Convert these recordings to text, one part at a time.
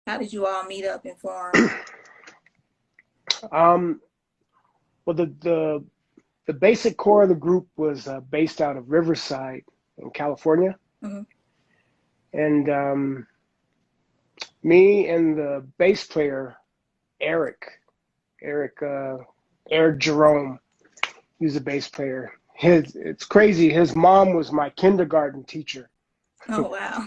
How did you all meet up and form? Um, well, the basic core of the group was based out of Riverside in California, Hmm. and me and the bass player Eric, Eric, uh, Eric Jerome, he's a bass player. It's crazy. His mom was my kindergarten teacher, Oh, wow.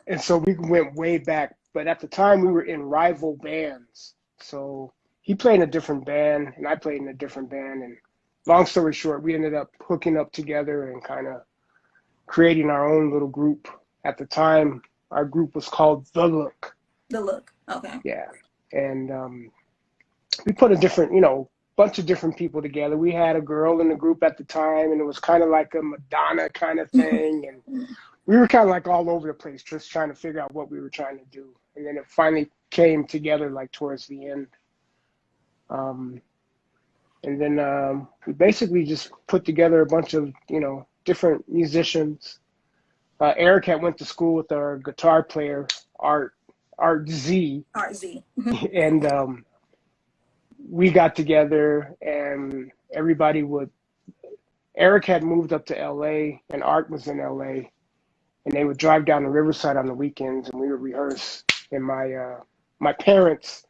and so we went way back. But at the time, we were in rival bands. So he played in a different band, and I played in a different band. And long story short, we ended up hooking up together and kind of creating our own little group. At the time, our group was called Z'Looke. The look. Okay. Yeah, and we put a different, bunch of different people together. We had a girl in the group at the time, and it was kind of like a Madonna kind of thing, and we were kind of like all over the place, just trying to figure out what we were trying to do. And then it finally came together like towards the end. Um, and then we basically just put together a bunch of, different musicians. Eric had went to school with our guitar player, Art Z, RZ. and we got together and everybody would, Eric had moved up to LA and Art was in LA, and they would drive down to Riverside on the weekends, and we would rehearse in my parents'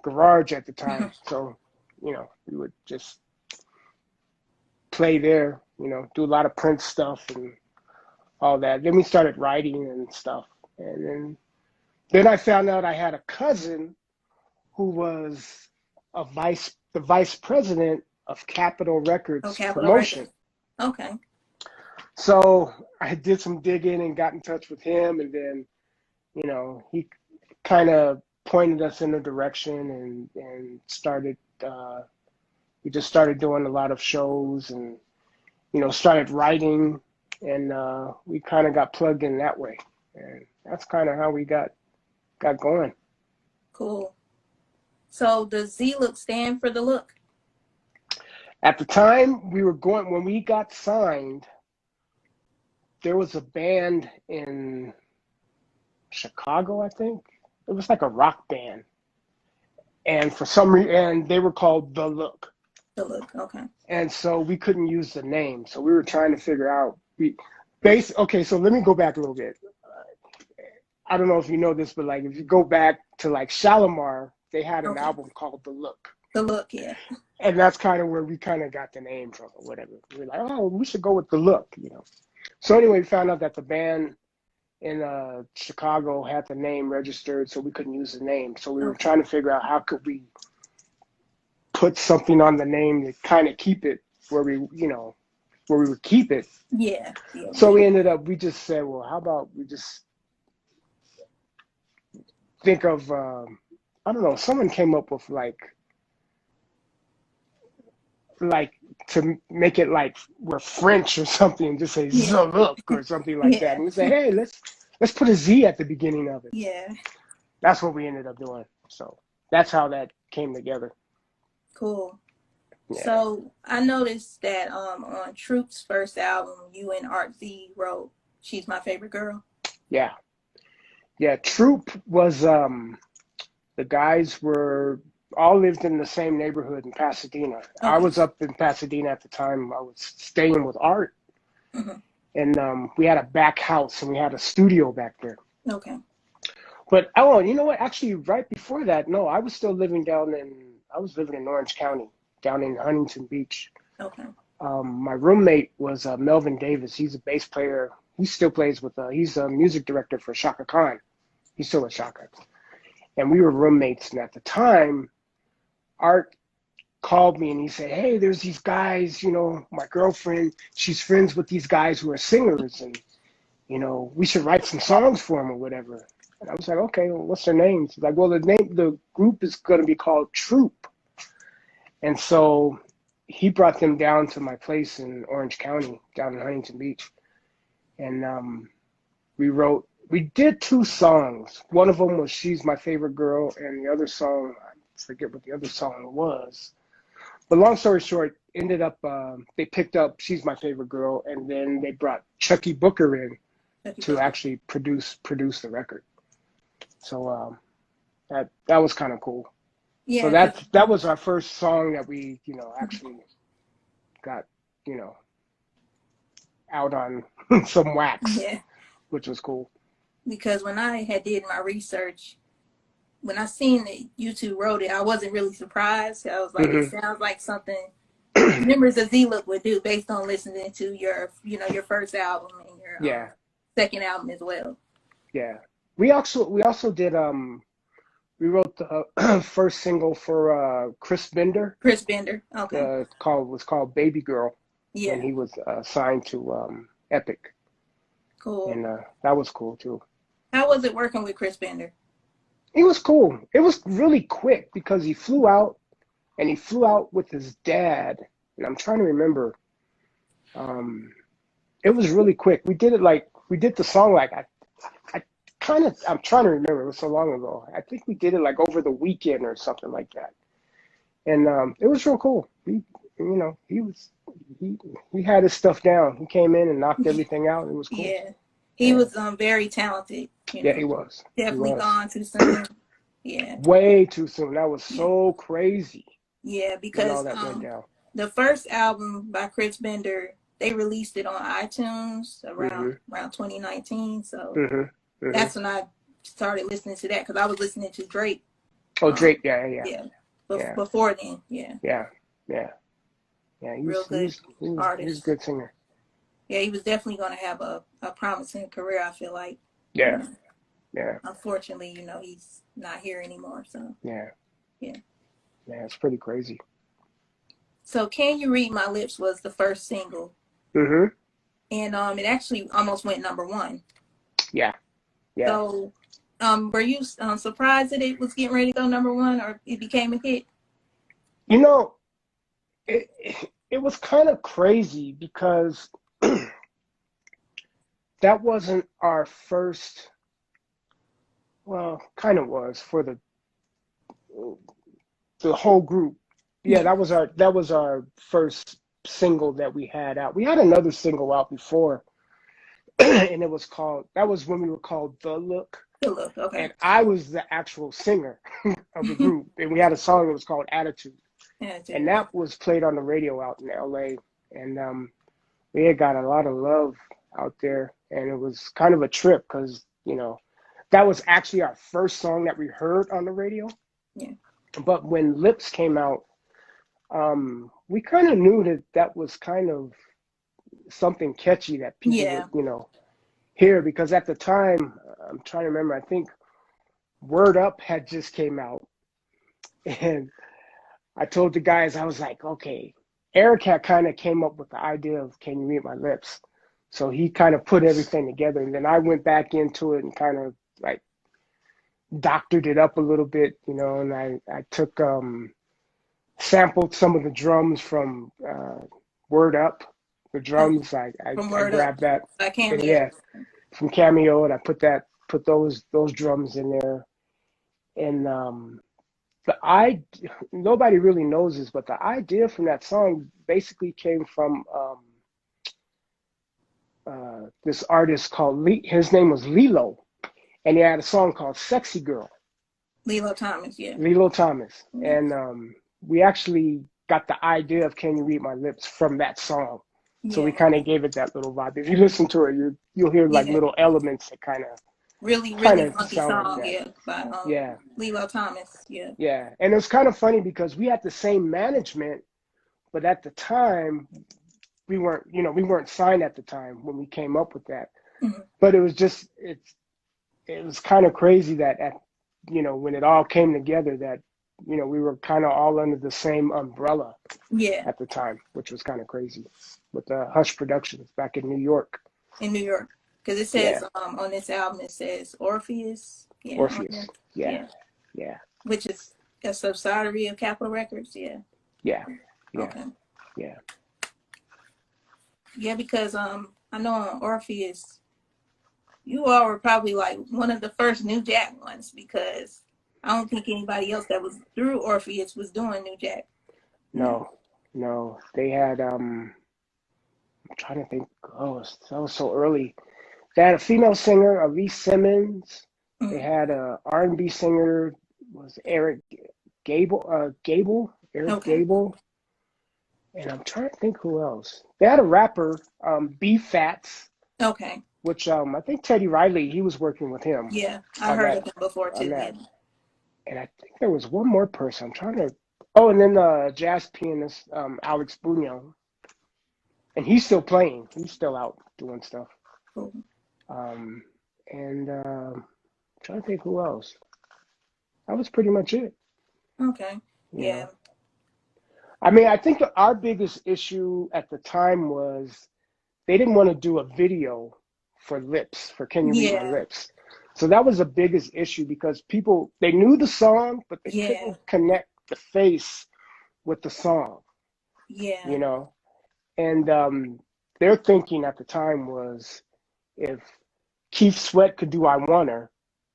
garage at the time. So, we would just play there, do a lot of Prince stuff and all that. Then we started writing and stuff, and then I found out I had a cousin who was the vice president of Capitol Oh, Records Capital Promotion. Records. Okay. So I did some digging and got in touch with him, and then he kind of pointed us in a direction and started. We just started doing a lot of shows and started writing, and we kind of got plugged in that way, and that's kind of how we got going. Cool. So does Z look stand for the look? At the time when we got signed, there was a band in Chicago, I think. It was like a rock band. And for some reason, and they were called The Look. The look. Okay. And so we couldn't use the name. So we were trying to figure out, okay, so let me go back a little bit. I don't know if you know this, but like if you go back to like Shalimar, they had an Okay. album called The Look. The look. Yeah. And that's kind of where we kind of got the name from or whatever. We were like, oh, we should go with The Look, So anyway, we found out that the band in Chicago had the name registered, so we couldn't use the name. So we were Okay. trying to figure out how could we put something on the name to kind of keep it where we would keep it. Yeah. Yeah. So we just said, well, how about we just think of, I don't know, someone came up with like to make it like we're French or something, and just say Yeah. Z'Looke or something like that. Yeah. And we say, hey, let's put a Z at the beginning of it. Yeah. That's what we ended up doing. So that's how that came together. Cool. Yeah. So I noticed that on Troop's first album, you and Art Z wrote "She's My Favorite Girl." Yeah. Troop was the guys were all lived in the same neighborhood in Pasadena. Okay. I was up in Pasadena at the time. I was staying with Art, Mm-hmm. and we had a back house and we had a studio back there. Okay. But you know what? Actually, right before that, no, I was living in Orange County, down in Huntington Beach. Okay. My roommate was Melvin Davis. He's a bass player. He still plays he's a music director for Shaka Khan. He's still with Shaka. And we were roommates. And at the time, Art called me and he said, hey, there's these guys, my girlfriend, she's friends with these guys who are singers. And, we should write some songs for them or whatever. And I was like, okay, well, what's their names? He's like, well, the group is going to be called Troop. And so he brought them down to my place in Orange County, down in Huntington Beach. And we did 2 songs. One of them was She's My Favorite Girl, and the other song, I forget what the other song was. But long story short, ended up, they picked up She's My Favorite Girl, and then they brought Chucky Booker in to actually produce the record. So That was kind of cool. So Yeah, that was our first song that we, actually got, you know, out on some wax, yeah, which was cool. because when I had did my research, when I seen that YouTube wrote it, I wasn't really surprised. I was like, it Hmm. sounds like something members of Z'Looke would do based on listening to your first album and your Yeah, second album as well. yeah. We also did we wrote the first single for Chris Bender. Chris Bender. Okay. Was called Baby Girl when Yeah. he was signed to Epic, Cool. and that was cool too. How was it working with Chris Bender? It was cool. It was really quick because he flew out and he flew out with his dad. And I'm trying to remember. Um, it was really quick. We did the song I'm trying to remember. It was so long ago. I think we did it like over the weekend or something like that. And it was real cool. He he had his stuff down. He came in and knocked everything out. It was cool. Yeah. He Yeah, was very talented, yeah, he was. He Definitely was. gone too soon. Yeah. Way too soon. That was Yeah. so crazy Yeah, when all because that went down. the first album by Chris Bender, they released it on iTunes Hmm. around 2019. So Hmm. Hmm. that's when I started listening to that because I was listening to Drake. Oh, Um, Drake. Yeah, yeah, yeah, yeah, before then, yeah, yeah, yeah, yeah. real good He's a artist. good singer. Yeah, he was definitely going to have a promising career. I feel like, you Yeah, know, yeah, unfortunately, he's not here anymore. So yeah, yeah. yeah. It's pretty crazy. So "Can You Read My Lips" was the first single, Hmm. and it actually almost went number one. Yeah, yeah. So, were you surprised that it was getting ready to go number one, or it became a hit? You know, it was kind of crazy because that wasn't our first. Well, kind of was for the whole group. Yeah, Yeah, that was our first single that we had out. We had another single out before, and that was when we were called The Look, good look. Okay. and I was the actual singer of the group, and we had a song that was called Attitude, Yeah, and dude. that was played on the radio out in LA, and we had got a lot of love out there, and it was kind of a trip because that was actually our first song that we heard on the radio. Yeah. But when Lips came out, we kind of knew that was kind of something catchy that people would, Yeah. hear because at the time, I'm trying to remember, I think Word Up had just came out. And I told the guys, I was like, okay, Eric had kind of came up with the idea of Can You Read My Lips? So he kind of put everything together. And then I went back into it and kind of like doctored it up a little bit, and I took, sampled some of the drums from Word Up. The drums, From I Word Up grabbed that, by and Cameo. yeah, from Cameo, and I put those drums in there, and the I nobody really knows this, but the idea from that song basically came from this artist called his name was Lilo, and he had a song called Sexy Girl. Lilo Thomas. Yeah. Lilo Thomas, Yeah. and we actually got the idea of Can You Read My Lips from that song. So we Yeah. kind of gave it that little vibe. If you listen to it, you'll hear like Yeah. little elements that kind Really, really of funky sound like song. that. Yeah. By Yeah, Lilo Thomas. Yeah. yeah. And it was kind of funny because we had the same management, but at the time we weren't signed at the time when we came up with that. Mm-hmm. But it was kind of crazy that when it all came together that we were kind of all under the same umbrella Yeah. at the time, which was kind of crazy with the Hush Productions back in New York. In New York, because it Yeah, says on this album it says Orpheus. Yeah. On Orpheus. there. Yeah, Yeah. yeah, Which is a subsidiary of Capitol Records. Yeah. yeah, yeah, Okay. yeah. Yeah, because I know on Orpheus, you all were probably like one of the first New Jack ones because I don't think anybody else that was through Orpheus was doing New Jack. No, no. They had I'm trying to think. Oh, that was so early. They had a female singer, Elise Simmons. They Mm-hmm. had a R&B singer, was Eric Eric Okay. Gable, and I'm trying to think who else. They had a rapper, B Fats, Okay. which I think Teddy Riley, he was working with him Yeah, I on heard that of him before on too. Yeah. that. And I think there was one more person. I'm trying to. Oh, and then jazz pianist Alex Bruno, and he's still playing. He's still out doing stuff. Cool. Um, and trying to think who else. That was pretty much it. Okay. You Yeah. know, I mean, I think our biggest issue at the time was they didn't want to do a video for Lips, for Can You Read My Yeah. Lips. So that was the biggest issue because people, they knew the song, but they Yeah. couldn't connect the face with the song, Yeah. you know? And their thinking at the time was if Keith Sweat could do I Want Her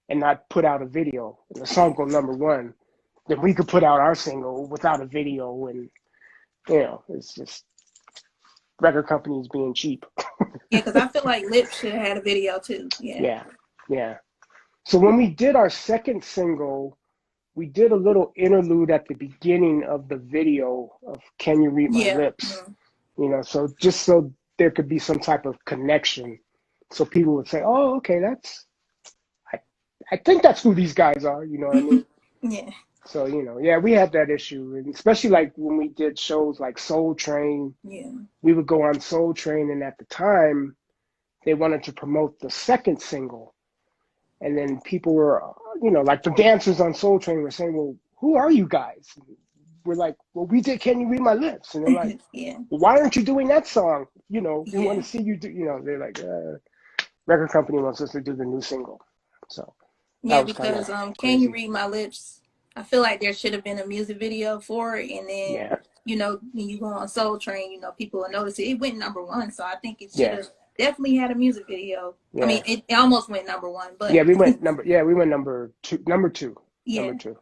and not put out a video and the song go #1, then we could put out our single without a video. And, it's just record companies being cheap. Yeah, because I feel like Lips should have had a video too. Yeah. Yeah, yeah. So when we did our second single, we did a little interlude at the beginning of the video of Can You Read My Yeah. Lips? So just so there could be some type of connection. So people would say, oh, okay, I, I think that's who these guys are, you know what I mean? Yeah. So, yeah, we had that issue. And especially like when we did shows like Soul Train, Yeah. we would go on Soul Train. And at the time, they wanted to promote the second single. And then people were, like the dancers on Soul Train were saying, well, who are you guys? And we're like, well, we did Can You Read My Lips? And they're like, Yeah. well, why aren't you doing that song? We want Yeah. to see you do, they're like, record company wants us to do the new single. So that Yeah, was kind of because Can You crazy. Read My Lips? I feel like there should have been a music video for it, and then Yeah, when you go on Soul Train, people will notice it. It went #1, so I think it should yeah, have definitely had a music video. I mean, yeah. it almost went #1, but Yeah, we went number two, yeah, number two.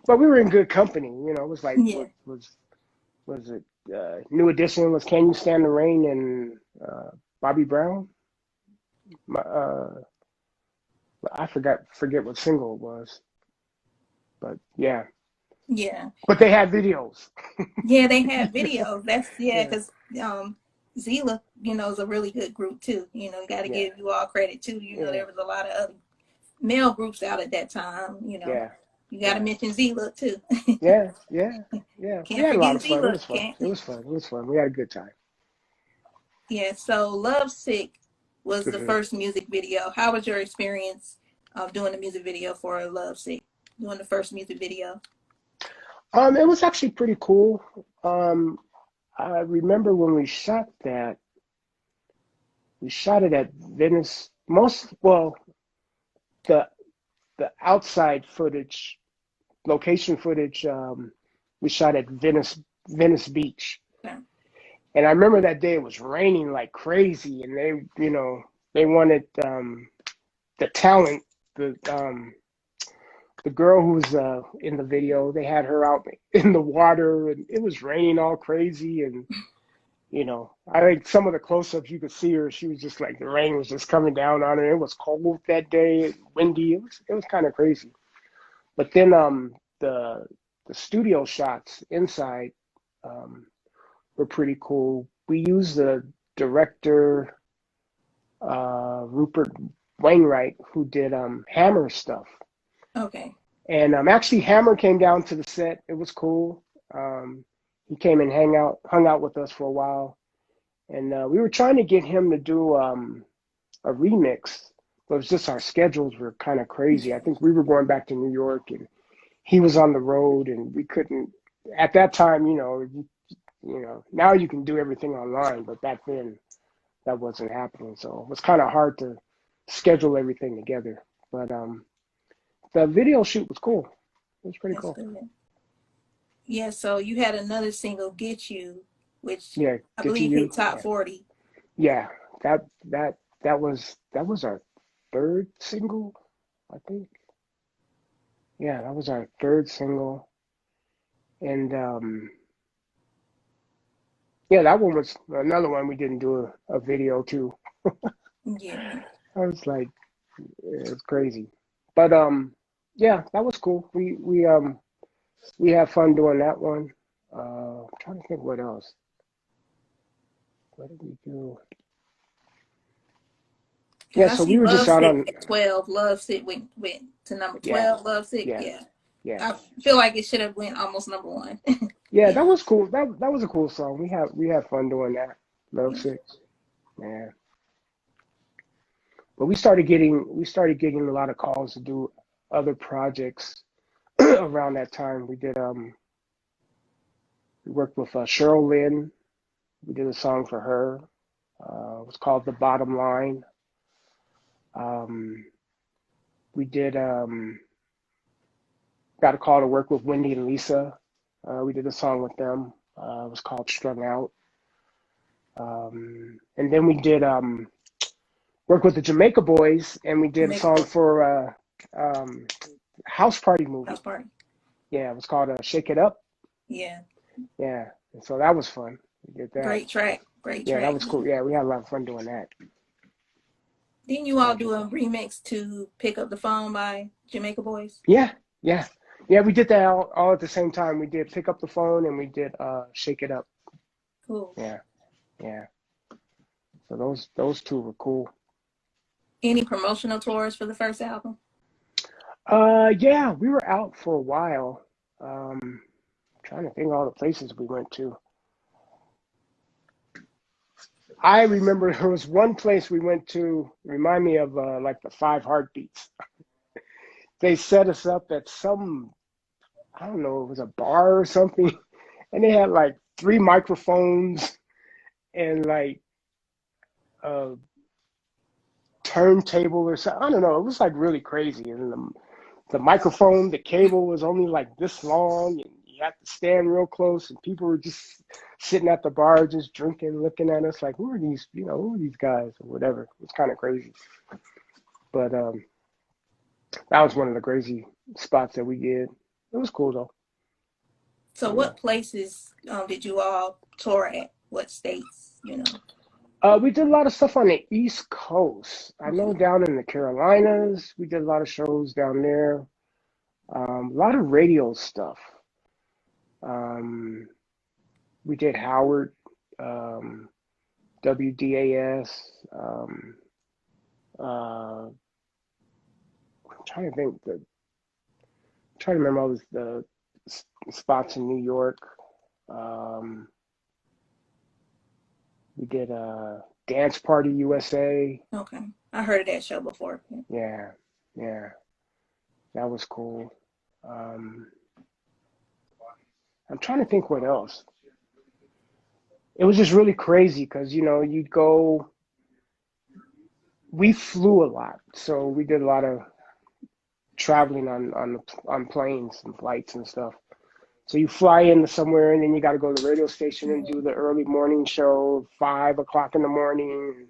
But we were in good company. It was like, yeah, was it? New Edition was Can You Stand the Rain and Bobby Brown. Uh, I forget what single it was, but yeah. yeah, But they had videos. yeah. They had videos. That's yeah, Yeah, because Z'Looke, is a really good group too. You got to yeah, give you all credit too. yeah, There was a lot of other male groups out at that time. yeah, You got to yeah, mention Z'Looke too. yeah, yeah, yeah. We Can't had a lot forget of fun. It Z'Looke. was fun. Can't. It was fun. It was fun. We had a good time. Yeah. So Love Sick was the Hmm. first music video. How was your experience of doing the music video for Love Sick? Doing the first music video. It was actually pretty cool. Um, I remember when we shot that, we shot it at Venice. The the outside footage, location footage, we shot at Venice Beach. Yeah. And I remember that day it was raining like crazy, and they wanted the talent, the girl who was in the video. They had her out in the water, and it was raining all crazy. And I think some of the close-ups you could see her. She was just like the rain was just coming down on her. It was cold that day, windy. It was kind of crazy. But then the studio shots inside um, were pretty cool. We used the director Rupert Wainwright, who did Hammer stuff. Okay. And actually, Hammer came down to the set. It was cool. He came and hung out with us for a while, and we were trying to get him to do a remix, but it was just our schedules were kind of crazy. Yeah. I think we were going back to New York, and he was on the road, and we couldn't. At that time, now you can do everything online, but back then that wasn't happening. So it was kind of hard to schedule everything together. But the video shoot was cool. It was pretty That's cool. good. Yeah. So you had another single, "Get You," which Yeah, I Gitchi believe U. hit top Yeah, 40. yeah. That was our third single, I think. Yeah, that was our third single, and yeah, that one was another one we didn't do a video to. Yeah. I was like, it was crazy, but Yeah, that was cool. We had fun doing that one. I'm trying to think what else. What did we do? Because Yeah, I so see we were just Love out Sick on. at 12. Love Sick went to number Yeah, 12. Love Sick, yeah, yeah. yeah, I feel like it should have went almost number one. yeah. Yeah, That was cool. That was a cool song. We had fun doing that. Love yeah. Sick. Yeah. But we started getting a lot of calls to do other projects around that time. We worked with Cheryl Lynn. We did a song for her. It was called The Bottom Line. Um, we did got a call to work with Wendy and Lisa. We did a song with them. It was called Strung Out. And then we did work with the Jamaica Boys, and we did a Jamaica song Boys for House Party movie. House Party. Yeah, it was called Shake It Up. Yeah, Yeah, and so that was fun. We did that. great track. Great Yeah, that track. was cool. Yeah, we had a lot of fun doing that. Didn't you all do a remix to Pick Up the Phone by Jamaica Boys? Yeah, yeah, yeah. We did that all at the same time. We did Pick Up the Phone and we did Shake It Up. Cool. Yeah, yeah. So those two were cool. Any promotional tours for the first album? Yeah, we were out for a while. Trying to think of all the places we went to. I remember there was one place we went to, remind me of like the Five Heartbeats. They set us up at some, I don't know, it was a bar or something, and they had like three microphones and like a turntable or something. I don't know. It was like really crazy. And the microphone, the cable was only like this long, and you had to stand real close, and people were just sitting at the bar, just drinking, looking at us like, who are these, who are these guys or whatever. It's kind of crazy. But that was one of the crazy spots that we did. It was cool though. So, Yeah. what places did you all tour at? What states? We did a lot of stuff on the East Coast. I know Okay. down in the Carolinas, we did a lot of shows down there. A lot of radio stuff. Um, we did Howard, WDAS. I'm trying to think. Trying to remember all the spots in New York. Um, we did Dance Party USA. Okay. I heard of that show before. Yeah, yeah, that was cool. Um, I'm trying to think what else. It was just really crazy because you'd go. We flew a lot, so we did a lot of traveling on planes and flights and stuff. So you fly into somewhere and then you got to go to the radio station and do the early morning show, 5 o'clock in the morning.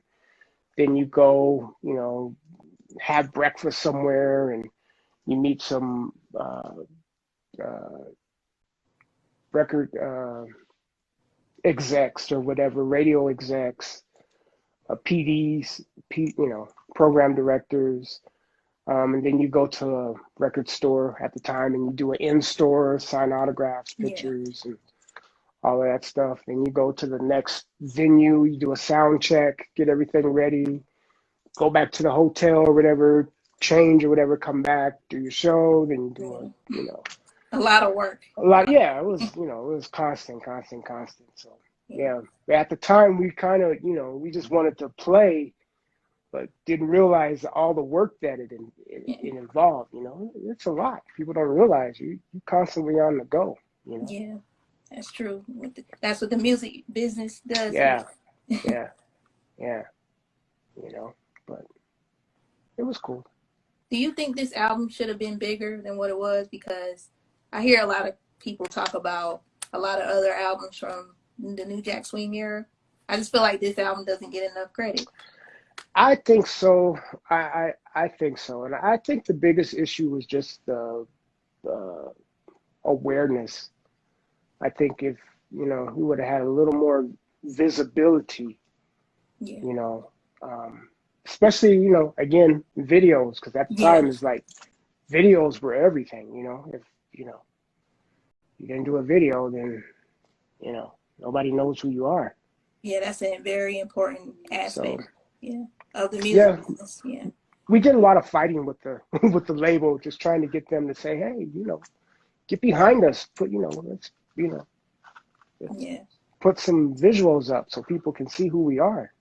Then you go, have breakfast somewhere and you meet some uh, record execs or whatever, radio execs, PDs, program directors. And then you go to a record store at the time and you do an in-store, sign autographs, Yeah. pictures, and all of that stuff. Then you go to the next venue, you do a sound check, get everything ready, go back to the hotel or whatever, change or whatever, come back, do your show, then you do A lot of work. a lot. Yeah, it was constant. So Yeah. yeah, at the time we kind of, we just wanted to play, but didn't realize all the work that it Yeah. involved. It's a lot. People don't realize you constantly on the go. Yeah. That's true. That's what the music business does. Yeah, yeah, yeah. But it was cool. Do you think this album should have been bigger than what it was? Because I hear a lot of people talk about a lot of other albums from the New Jack Swing era. I just feel like this album doesn't get enough credit. I think so. I think so, and I think the biggest issue was just the awareness. I think if we would have had a little more visibility, Yeah. especially again videos, because at the Yeah. time it's like videos were everything, if, you didn't do a video, then, nobody knows who you are. Yeah, that's a very important So, aspect. Yeah, of the music yeah, business. Yeah. we did a lot of fighting with the with the label, just trying to get them to say, hey, get behind us, let's, let's Yeah. put some visuals up so people can see who we are.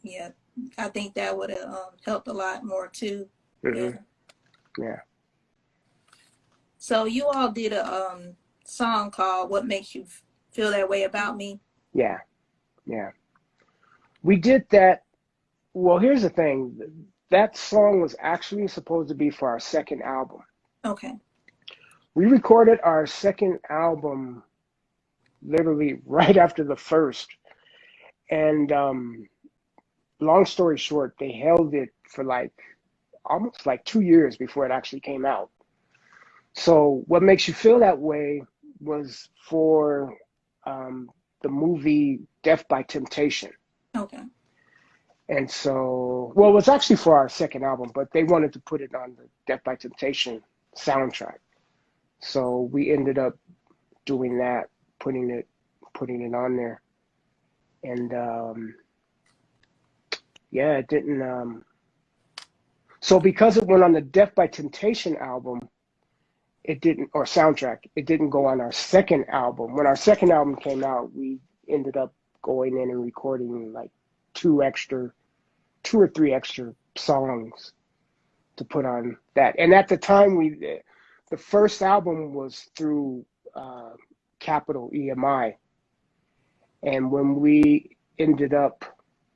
Yeah. I think that would have helped a lot more too. Yeah. Yeah. So you all did a song called "What Makes You Feel That Way About Me." Yeah. Yeah. We did that. Well, here's the thing. That song was actually supposed to be for our second album. Okay. We recorded our second album literally right after the first. And long story short, they held it for almost 2 years before it actually came out. So What Makes You Feel That Way was for the movie Death by Temptation. Okay. And so, well, it was actually for our second album, but they wanted to put it on the Death by Temptation soundtrack. So we ended up doing that, putting it on there. And yeah, it didn't. So because it went on the Death by Temptation album, it didn't, or soundtrack, it didn't go on our second album. When our second album came out, we ended up going in and recording two or three extra songs to put on that. And at the time, the first album was through Capitol EMI. And when we ended up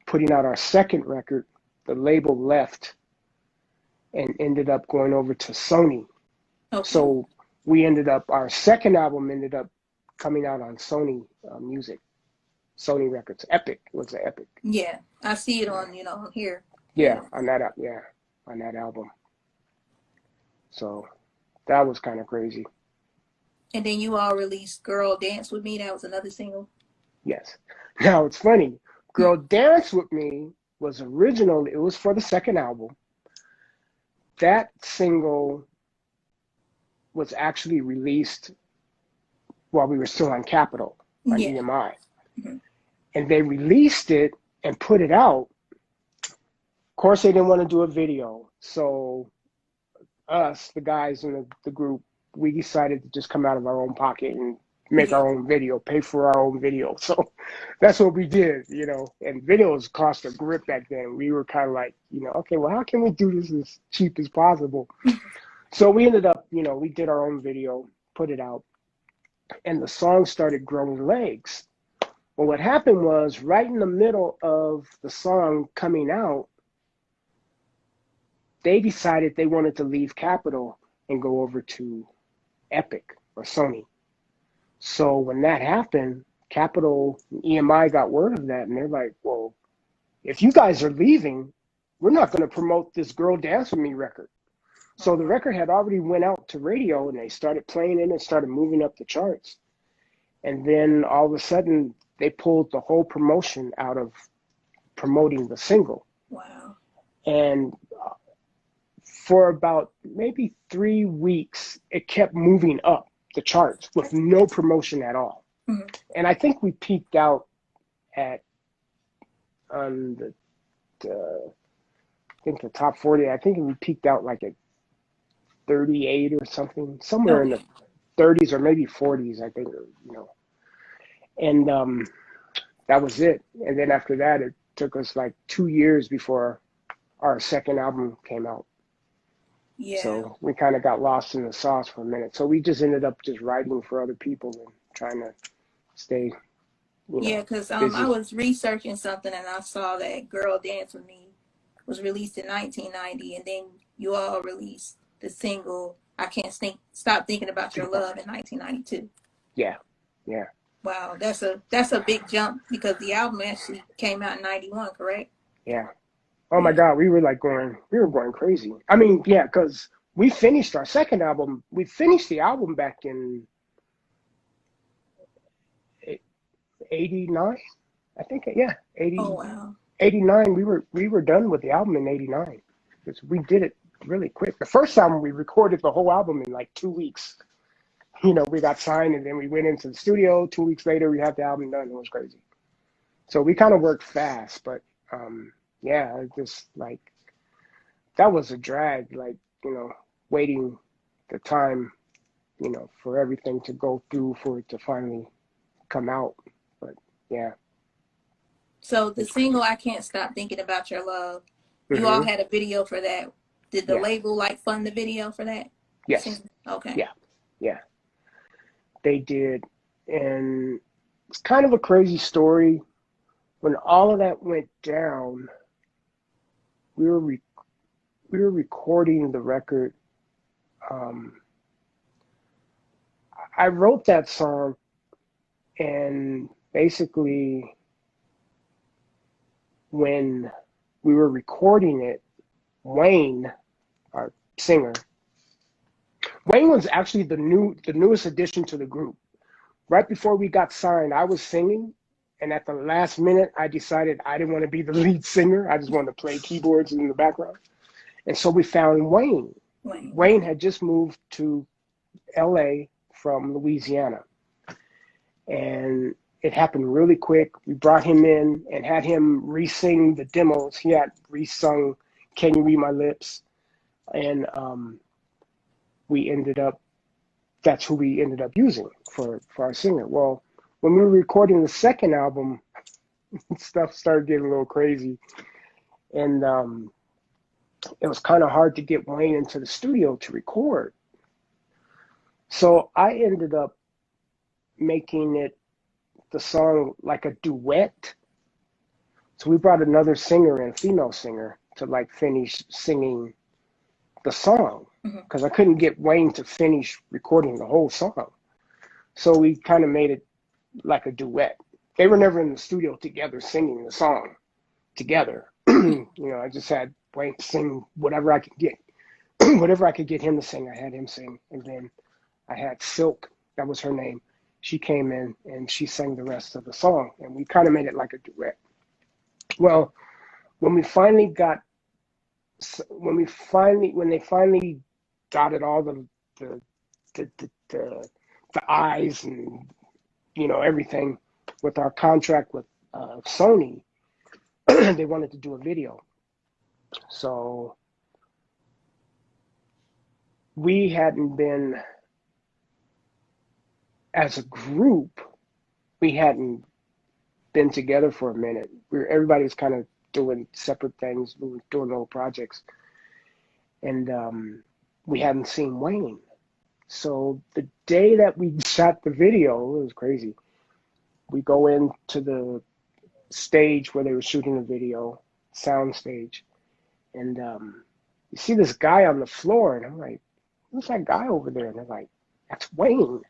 putting out our second record, the label left and ended up going over to Sony. Okay. So our second album ended up coming out on Sony Music, Sony Records. Epic. It was an Epic. Yeah, I see it on here. Yeah, on that album. So that was kind of crazy. And then you all released "Girl Dance with Me." That was another single. Yes. Now it's funny. "Girl Dance with Me" was originally, it was for the second album. That single was actually released while we were still on Capitol, on EMI. Mm-hmm. And they released it and put it out. Of course, they didn't want to do a video. So us, the guys in the group, we decided to just come out of our own pocket and make our own video, pay for our own video. So that's what we did, and videos cost a grip back then. We were kind of like, okay, well, how can we do this as cheap as possible? So we ended up, we did our own video, put it out, and the song started growing legs. Well, what happened was right in the middle of the song coming out, they decided they wanted to leave Capitol and go over to Epic or Sony. So when that happened, Capitol and EMI got word of that, and they're like, well, if you guys are leaving, we're not going to promote this "Girl Dance with Me" record. So the record had already went out to radio, and they started playing it and started moving up the charts. And then all of a sudden, they pulled the whole promotion out of promoting the single. Wow. And for about maybe 3 weeks, it kept moving up the charts with no promotion at all. Mm-hmm. And I think we peaked out on the top 40. I think we peaked out at 38 or something, somewhere in the 30s or maybe 40s, I think, And that was it. And then after that, it took us 2 years before our second album came out. Yeah. So we kind of got lost in the sauce for a minute. So we just ended up just writing for other people and trying to stay, Yeah, because I was researching something and I saw that "Girl Dance with Me" was released in 1990, and then you all released the single "I Can't Stop Thinking About Your Love" in 1992. Yeah. Wow, that's a big jump because the album actually came out in 91, correct? Yeah. Oh my God, we were going crazy. I mean, yeah, because we finished our second album. We finished the album back in 89, I think. Yeah, 80. Oh wow. 89. We were done with the album in 89 because we did it really quick. The first album, we recorded the whole album in like 2 weeks. You know, we got signed and then we went into the studio. 2 weeks later, we had the album done. It was crazy. So we kind of worked fast, but yeah, it just like, that was a drag, like, you know, waiting the time, you know, for everything to go through for it to finally come out. But yeah. So the single "I Can't Stop Thinking About Your Love," you all Mm-hmm. had a video for that. Did the Yeah. label like fund the video for that? Yes. Okay. Yeah. Yeah. They did. And it's kind of a crazy story. When all of that went down, we were recording the record. I wrote that song, and basically when we were recording it, Wayne, our singer, Wayne was actually the newest addition to the group. Right before we got signed, I was singing, and at the last minute, I decided I didn't want to be the lead singer. I just wanted to play keyboards in the background. And so we found Wayne. Wayne had just moved to LA from Louisiana. And it happened really quick. We brought him in and had him re-sing the demos. He had re-sung "Can You Read My Lips?" And that's who we ended up using for our singer. Well, when we were recording the second album, stuff started getting a little crazy. And it was kind of hard to get Wayne into the studio to record. So I ended up making the song like a duet. So we brought another singer and female singer to like finish singing the song, because I couldn't get Wayne to finish recording the whole song. So we kind of made it like a duet. They were never in the studio together singing the song together. You know, I just had Wayne sing whatever I could get. Whatever I could get him to sing, I had him sing. And then I had Silk, that was her name. She came in and she sang the rest of the song. And we kind of made it like a duet. Well, when they finally dotted all the I's and, you know, everything with our contract with Sony, they wanted to do a video. So we hadn't been, as a group, we hadn't been together for a minute. Everybody was kind of doing separate things. We were doing little projects. And we hadn't seen Wayne. So the day that we shot the video, it was crazy. We go into the stage where they were shooting the video, sound stage, and you see this guy on the floor, and I'm like, who's that guy over there? And they're like, that's Wayne.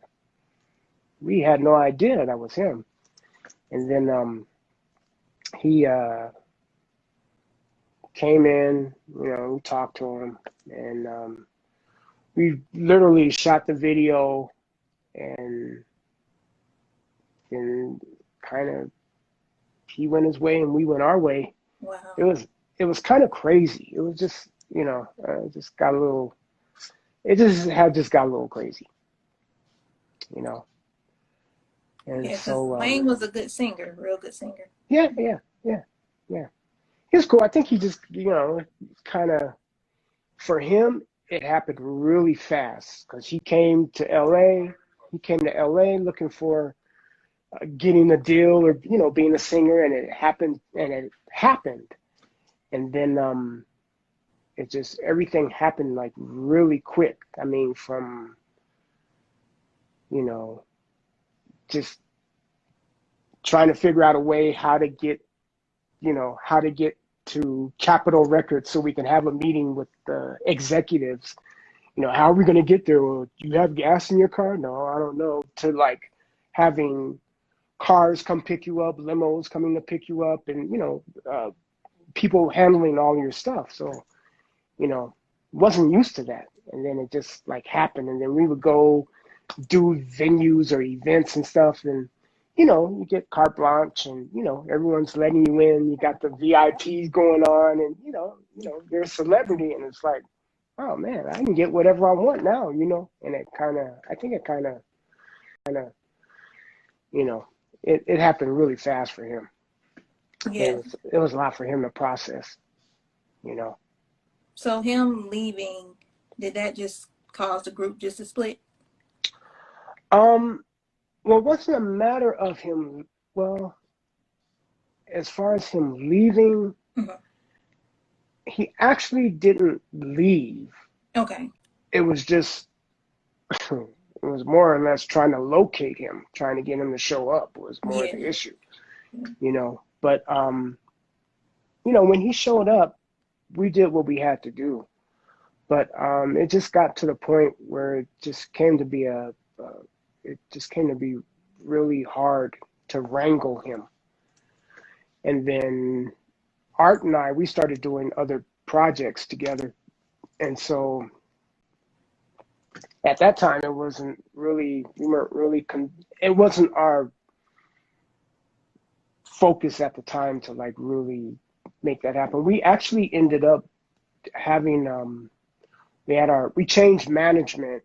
We had no idea that was him. And then he came in, you know, we talked to him, and we literally shot the video, and kind of he went his way and we went our way. Wow. It was kind of crazy. It was just, you know, just got a little. It just got a little crazy, you know. And yeah, so Wayne was a good singer, real good singer. Yeah. He was cool. I think he just, you know, kind of, for him, it happened really fast because he came to LA. He came to LA looking for getting a deal or, you know, being a singer, and it happened. And then it just, everything happened like really quick. I mean, from, you know, just trying to figure out a way how to get to Capitol Records so we can have a meeting with the executives. You know, how are we going to get there? Well, do you have gas in your car? No, I don't know. To like having cars come pick you up, limos coming to pick you up, and, you know, people handling all your stuff. So, you know, wasn't used to that. And then it just like happened. And then we would go do venues or events and stuff. And, you know, you get carte blanche, and, you know, everyone's letting you in. You got the VIPs going on, and, you know, you're a celebrity, and it's like, oh man, I can get whatever I want now, you know. And I think it kind of, you know, it happened really fast for him. Yeah. It was a lot for him to process, you know. So him leaving, did that just cause the group just to split? Um, well, it wasn't a matter of him. Well, as far as him leaving, Hmm. he actually didn't leave. Okay. It was just, it was more or less trying to locate him, trying to get him to show up was more Yeah. the issue, you know. But you know, when he showed up, we did what we had to do. But it just got to the point where it just came to be it just came to be really hard to wrangle him. And then Art and I, we started doing other projects together. And so at that time, it wasn't really, we weren't really, it wasn't our focus at the time to like really make that happen. We actually ended up having, we changed management.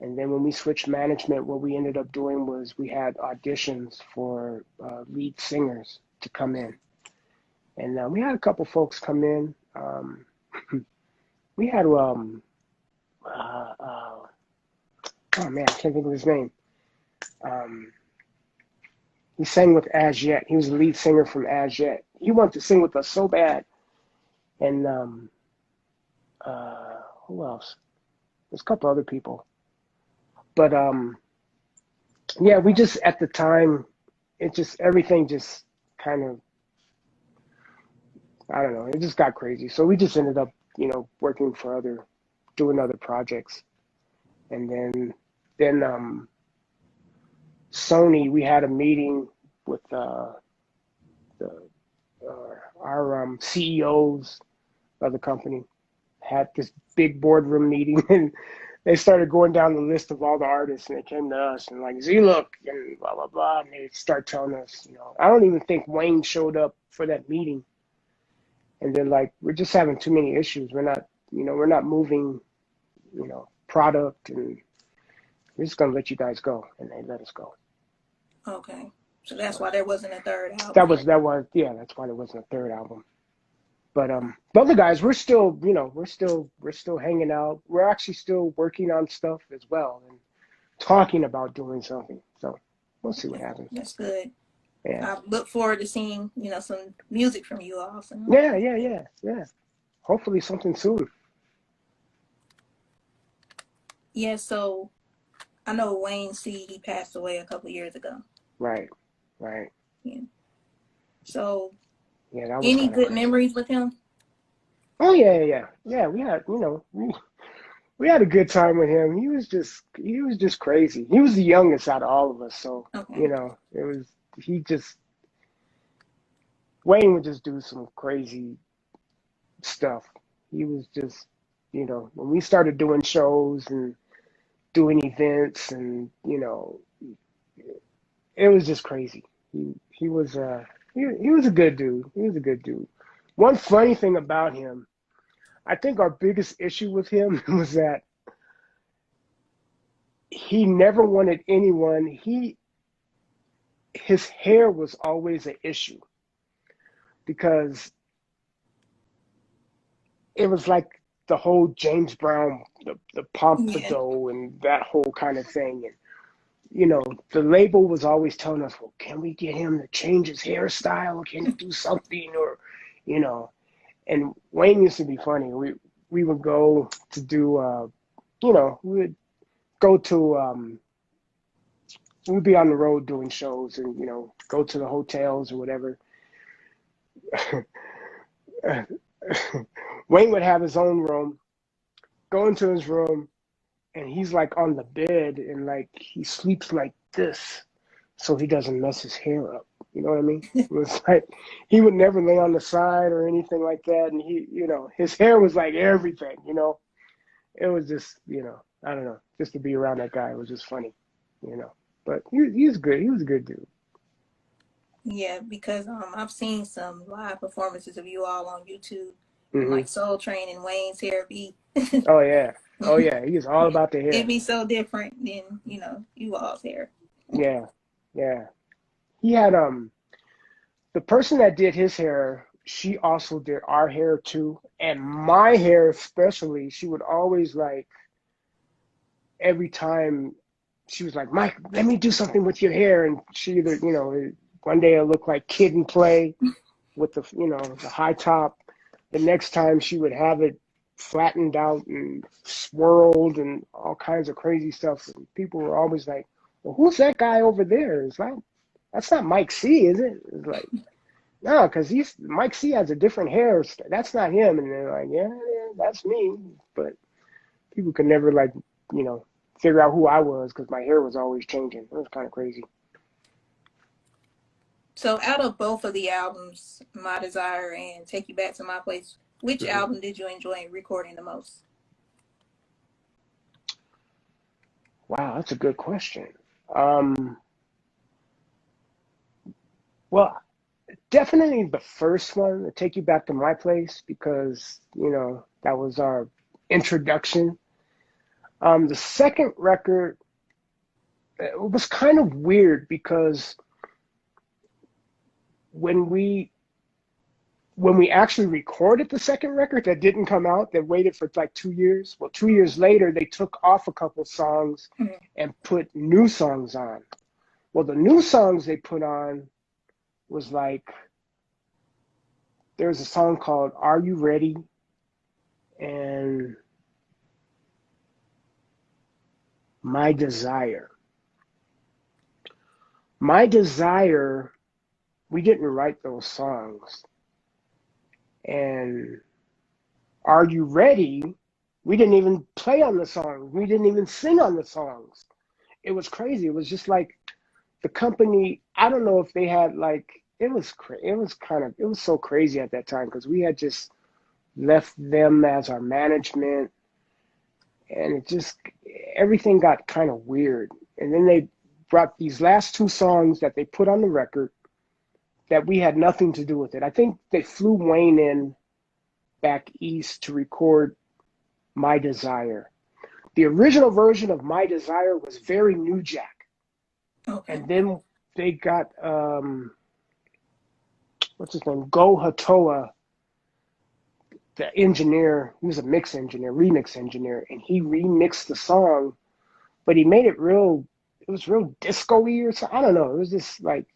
And then when we switched management, what we ended up doing was we had auditions for lead singers to come in. And we had a couple folks come in. We had, oh man, I can't think of his name. Um, he sang with As Yet. He was the lead singer from As Yet. He wanted to sing with us so bad. And who else? There's a couple other people. But yeah, we just at the time, everything just kind of, I don't know, it just got crazy. So we just ended up, you know, doing other projects. And then Sony, we had a meeting with the our CEOs of the company, had this big boardroom meeting, and they started going down the list of all the artists, and they came to us and like Z'Looke and blah blah blah, and they start telling us, you know, I don't even think Wayne showed up for that meeting, and they're like, we're just having too many issues. We're not moving, you know, product, and we're just gonna let you guys go, and they let us go. Okay. So that's why there wasn't a third That album. was yeah, that's why there wasn't a third album. But the other guys, we're still, you know, we're still hanging out. We're actually still working on stuff as well and talking about doing something. So we'll see what happens. That's good. Yeah. I look forward to seeing, you know, some music from you all soon. Yeah. Hopefully something soon. Yeah, so I know Wayne Cee, he passed away a couple years ago. Right. Yeah. So Yeah, that was any kind of good crazy. memories with him? Oh yeah. We had, you know, we had a good time with him. He was just crazy. He was the youngest out of all of us, so Okay. you know, he just Wayne would just do some crazy stuff. He was just, you know, when we started doing shows and doing events, and you know, it was just crazy. He was he was a good dude. He was a good dude. One funny thing about him, I think our biggest issue with him was that he never wanted anyone. His hair was always an issue because it was like the whole James Brown, the Yeah. pompadour and that whole kind of thing. And, you know, the label was always telling us, well, can we get him to change his hairstyle? Can he do something? Or, you know, and Wayne used to be funny. We would go to do, you know, we would go to, we'd be on the road doing shows and, you know, go to the hotels or whatever. Wayne would have his own room, go into his room, and he's like on the bed and like he sleeps like this so he doesn't mess his hair up. You know what I mean? It was like he would never lay on the side or anything like that. And he, you know, his hair was like everything, you know. It was just, you know, I don't know, just to be around that guy was just funny, you know. But he was good. He was a good dude. Yeah, because I've seen some live performances of you all on YouTube, and Hmm. like Soul Train and Wayne's hair be Oh yeah. Oh yeah. He was all about the It'd hair. be so different than, you all's hair. Yeah. Yeah. He had the person that did his hair, she also did our hair too. And my hair especially, she would always like every time she was like, Mike, let me do something with your hair. And she either, one day it looked like Kid and Play with the high top. The next time she would have it flattened out and swirled and all kinds of crazy stuff. And people were always like, well, who's that guy over there? It's like, that's not Mike Cee, is it? It's like, no, because Mike Cee has a different hair. That's not him. And they're like, yeah, that's me. But people could never you know, figure out who I was because my hair was always changing. It was kind of crazy. So out of both of the albums, My Desire and Take You Back to My Place, which Mm-hmm. album did you enjoy recording the most? Wow, that's a good question. Well, definitely the first one, to Take You Back to My Place, because, that was our introduction. The second record, it was kind of weird because when we actually recorded the second record that didn't come out, that waited for like 2 years. Well, 2 years later, they took off a couple songs and put new songs on. Well, the new songs they put on was like, there was a song called Are You Ready? And My Desire. My Desire, we didn't write those songs. And Are You Ready? We didn't even play on the songs. We didn't even sing on the songs. It was crazy. It was just like the company, I don't know if they had it was so crazy at that time because we had just left them as our management, and everything got kind of weird. And then they brought these last two songs that they put on the record that we had nothing to do with it. I think they flew Wayne in back east to record My Desire. The original version of My Desire was very New Jack. Okay. And then they got what's his name? Go Hatoa, the engineer. He was a remix engineer, and he remixed the song, but he made it it was real disco-y or something. I don't know. It was just like,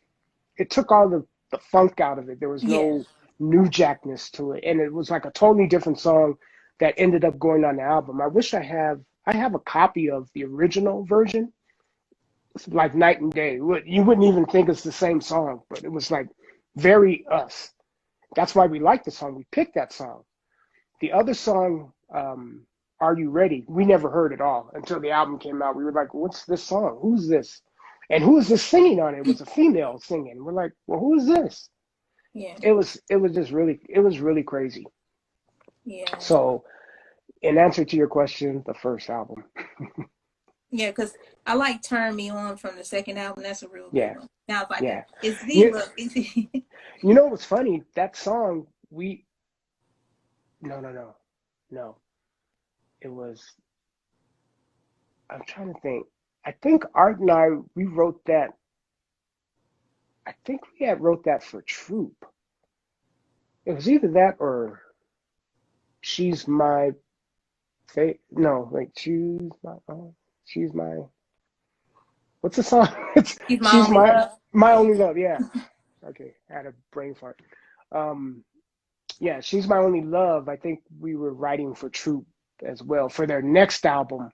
it took all the funk out of it. There was no New Jackness to it. And it was like a totally different song that ended up going on the album. I have a copy of the original version. It's like night and day. You wouldn't even think it's the same song, but it was like very us. That's why we liked the song. We picked that song. The other song, Are You Ready? We never heard at all until the album came out. We were like, what's this song? Who's this? And who is this singing on it? It was a female singing. We're like, well, who is this? Yeah. It was really crazy. Yeah. So in answer to your question, the first album. Yeah, because I like Turn Me On from the second album. That's a real good one. Now it's like, it's Z'Looke. You know what's funny? That song, no. It was, I'm trying to think. I think Art and we wrote that. I think we had wrote that for Troop. It was either that or She's My No, like She's My, what's the song? She's My She's Only Love. My Only Love, yeah. Okay, I had a brain fart. Yeah, She's My Only Love. I think we were writing for Troop as well for their next album.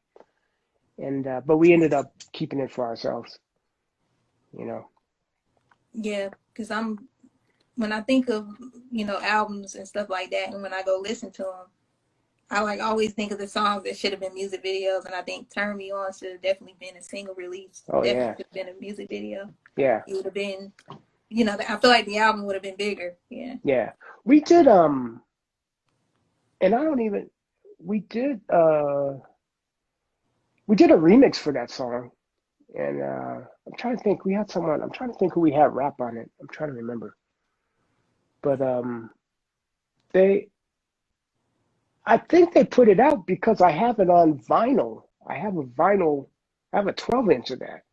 And but we ended up keeping it for ourselves. Yeah, because when I think of, albums and stuff like that, and when I go listen to them, I always think of the songs that should have been music videos, and I think Turn Me On should have definitely been a single release. Oh, definitely yeah. should have been a music video. Yeah. It would have been, I feel like the album would have been bigger. Yeah. Yeah. We did and we did a remix for that song. And I'm trying to think, I'm trying to think who we had rap on it. I'm trying to remember. But I think they put it out because I have it on vinyl. I have a vinyl. I have a 12-inch of that,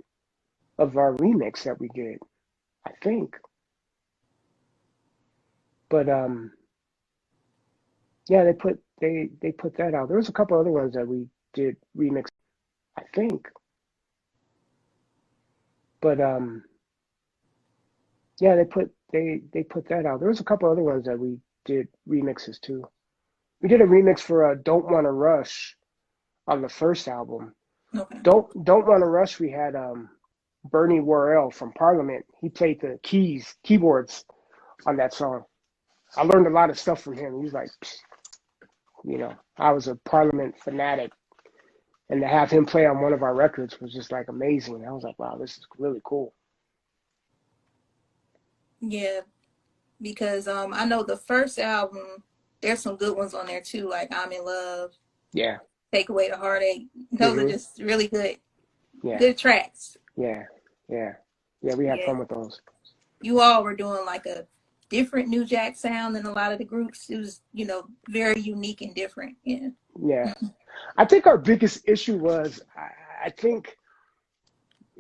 of our remix that we did. I think, but yeah, they put that out. There was a couple other ones that we did remix. I think, but yeah, they put that out. There was a couple other ones that we did remixes too. We did a remix for "Don't Wanna Rush" on the first album. Okay. Don't Wanna Rush. We had Bernie Worrell from Parliament. He played the keyboards on that song. I learned a lot of stuff from him. He was like, I was a Parliament fanatic, and to have him play on one of our records was just like amazing. I was like, wow, this is really cool. Yeah, because I know the first album, there's some good ones on there too, like "I'm in Love," Yeah. "Take Away the Heartache." Those are just really good, Yeah. good tracks. Yeah. Yeah. Yeah. We had fun with those. You all were doing like a different New Jack sound than a lot of the groups. It was, very unique and different. Yeah. Yeah. I think our biggest issue was, I think,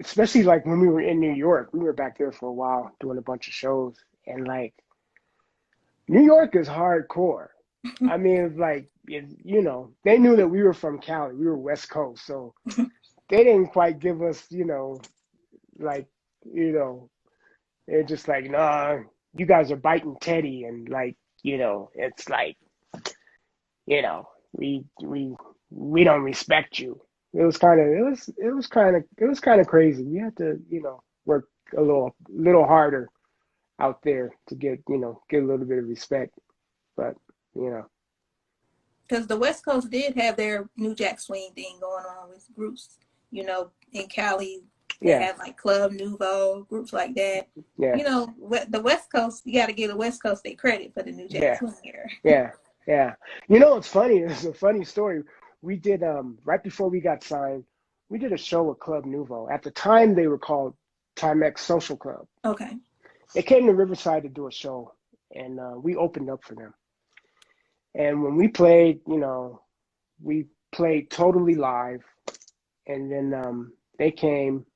especially like when we were in New York, we were back there for a while doing a bunch of shows, and like New York is hardcore. I mean, it's like, they knew that we were from Cali, we were West Coast, so they didn't quite give us, like, they're just like, nah, you guys are biting Teddy, and like, it's like, we don't respect you. It was kind of crazy. You had to, work a little harder out there to get a little bit of respect. But, Because the West Coast did have their New Jack Swing thing going on with groups, in Cali. They had like Club Nouveau, groups like that. Yeah. The West Coast, you got to give the West Coast their credit for the New Jack Swing era. Yeah. It's funny. It's a funny story. We did, right before we got signed, we did a show with Club Nouveau. At the time, they were called Timex Social Club. Okay. They came to Riverside to do a show, and we opened up for them. And when we played, we played totally live. And then they came.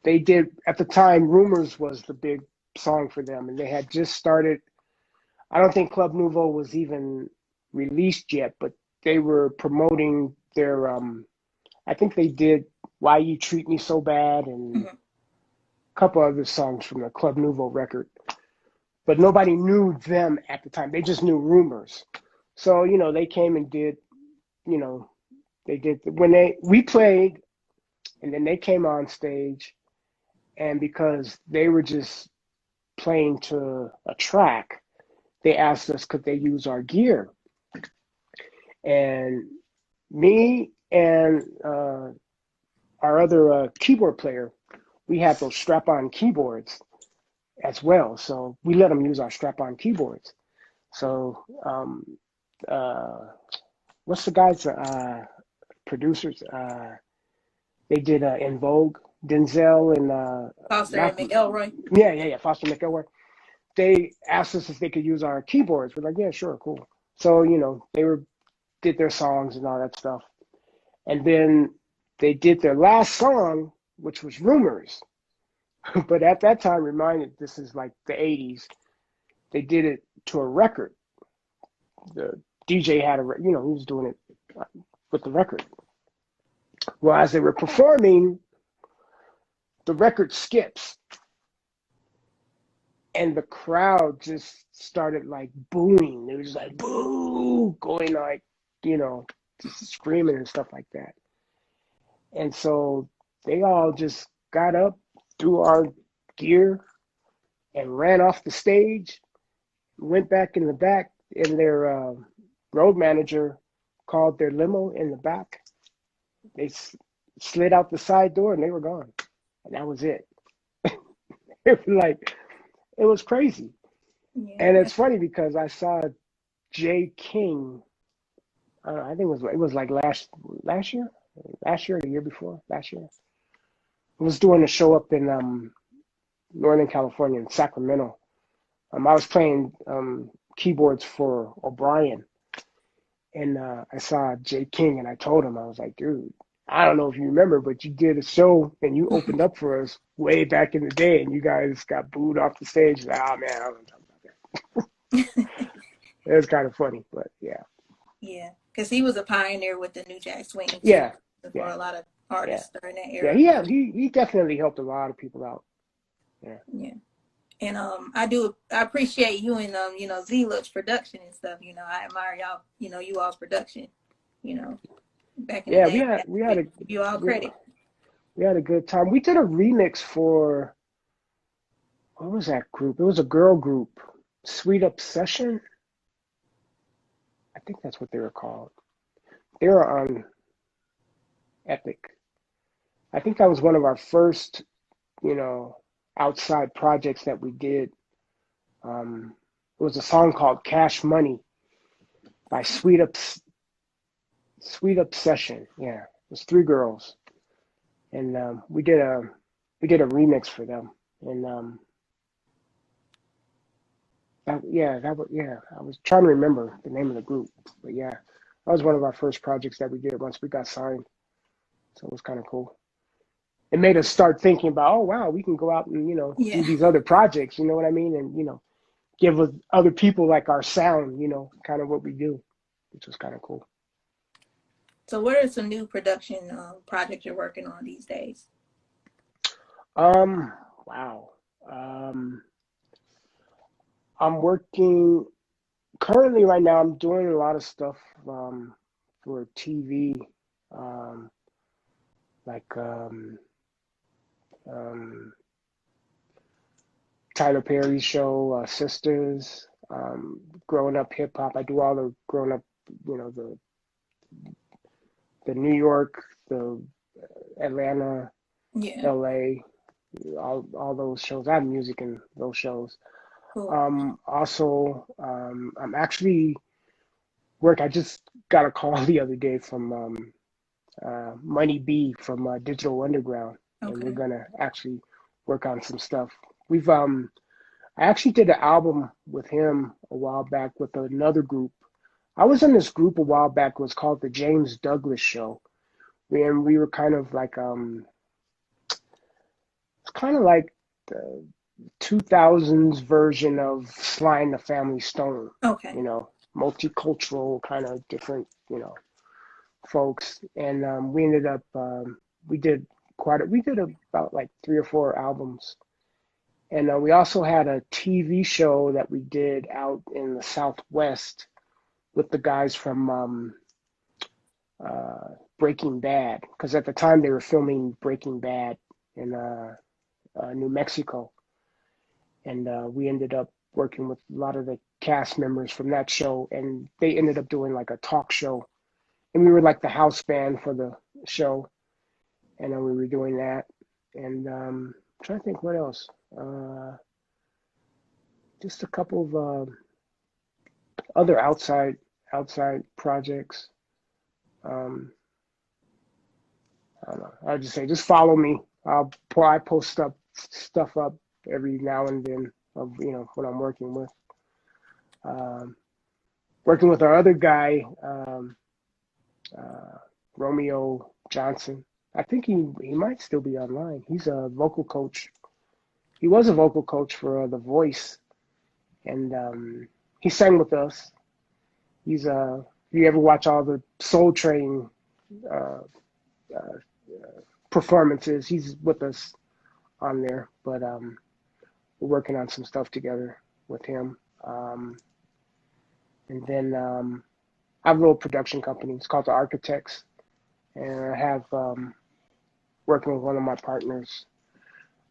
They did, at the time, Rumors was the big song for them. And they had just started. I don't think Club Nouveau was even released yet, but they were promoting their, I think they did Why You Treat Me So Bad and a couple other songs from the Club Nouveau record. But nobody knew them at the time. They just knew Rumors. So, they came and did, they did, we played, and then they came on stage, and because they were just playing to a track, they asked us could they use our gear. And me and our other keyboard player, we had those strap-on keyboards as well. So we let them use our strap-on keyboards. So what's the guys, producers? They did In Vogue, Denzel and Foster and McElroy. Yeah, Foster McElroy. They asked us if they could use our keyboards. We're like, yeah, sure, cool. So, they did their songs and all that stuff. And then they did their last song, which was Rumors. But at that time, reminded this is like the 80s, they did it to a record. The DJ had he was doing it with the record. Well, as they were performing, the record skips. And the crowd just started like booing. It was just like boo, going like, just screaming and stuff like that. And so they all just got up, threw our gear, and ran off the stage, went back in the back, and their road manager called their limo in the back. They slid out the side door and they were gone. And that was it. It was crazy. Yeah. And it's funny because I saw Jay King, I think it was like last year or the year before, last year. He was doing a show up in Northern California, in Sacramento. I was playing keyboards for O'Brien. and I saw Jay King, and I told him, I was like, dude, I don't know if you remember, but you did a show and you opened up for us way back in the day, and you guys got booed off the stage. Like, oh man, I don't talk about that. It was kind of funny, but yeah. Yeah, because he was a pioneer with the New Jack Swing too, Yeah, for yeah, a lot of yeah, artists during that yeah. era. He definitely helped a lot of people out. Yeah. Yeah. And I appreciate you and Z'Looke's production and stuff. I admire y'all, you all's production, you know, back in the Yeah, day. Give you all credit. we had a good time. We did a remix for, what was that group? It was a girl group, Sweet Obsession. I think that's what they were called. They were on Epic. I think that was one of our first, you know, outside projects that we did. It was a song called Cash Money by Sweet Obsession. Yeah, it was three girls, and we did a remix for them. And I was trying to remember the name of the group, but yeah, that was one of our first projects that we did once we got signed. So it was kind of cool. It made us start thinking about, oh wow, we can go out and do Yeah. these other projects. You know what I mean? And give other people like our sound. Kind of what we do, which was kind of cool. So what are some new production projects you're working on these days? Wow. I'm working currently right now. I'm doing a lot of stuff for TV, um, like um, Tyler Perry's show, Sisters, growing up hip hop. I do all the growing up, the New York, the Atlanta, Yeah. LA, all those shows. I have music in those shows. Cool. Also, I'm actually I just got a call the other day from Money B from Digital Underground, and we're Okay. gonna actually work on some stuff. I actually did an album with him a while back with another group. I was in this group a while back. It was called the James Douglas Show, and we were kind of like it's kind of like the 2000s version of Sly and the Family Stone. Okay. Multicultural kind of different, folks, and we ended up we did we did about like 3 or 4 albums, and we also had a TV show that we did out in the Southwest with the guys from Breaking Bad, because at the time they were filming Breaking Bad in New Mexico, and we ended up working with a lot of the cast members from that show, and they ended up doing like a talk show, and we were like the house band for the show, and we were doing that, and I'm trying to think what else. Just a couple of other outside projects. Um, I don't know. I'll just say, just follow me. I post stuff up every now and then of what I'm working with. Working with our other guy, Romeo Johnson. I think he might still be online. He's a vocal coach. He was a vocal coach for The Voice, and he sang with us. He's if you ever watch all the Soul Train uh, uh, performances, he's with us on there. But we're working on some stuff together with him. And then I have a little production company. It's called The Architects, and I have working with one of my partners,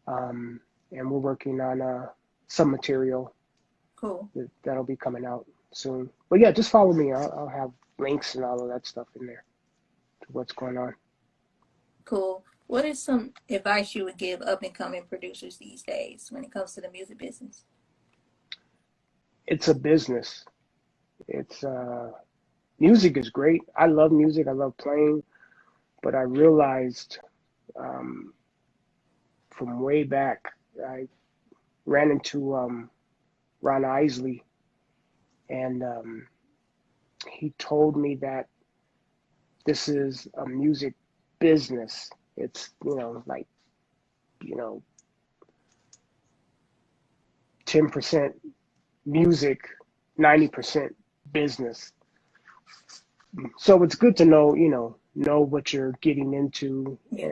and we're working on some material Cool. that'll be coming out soon. But yeah, just follow me. I'll have links and all of that stuff in there to what's going on. Cool. What is some advice you would give up and coming producers these days when it comes to the music business? It's a business. It's music is great. I love music. I love playing, but I realized um, from way back, I ran into Ron Isley, and he told me that this is a music business. It's, like, 10% music, 90% business. So it's good to know what you're getting into. Yeah.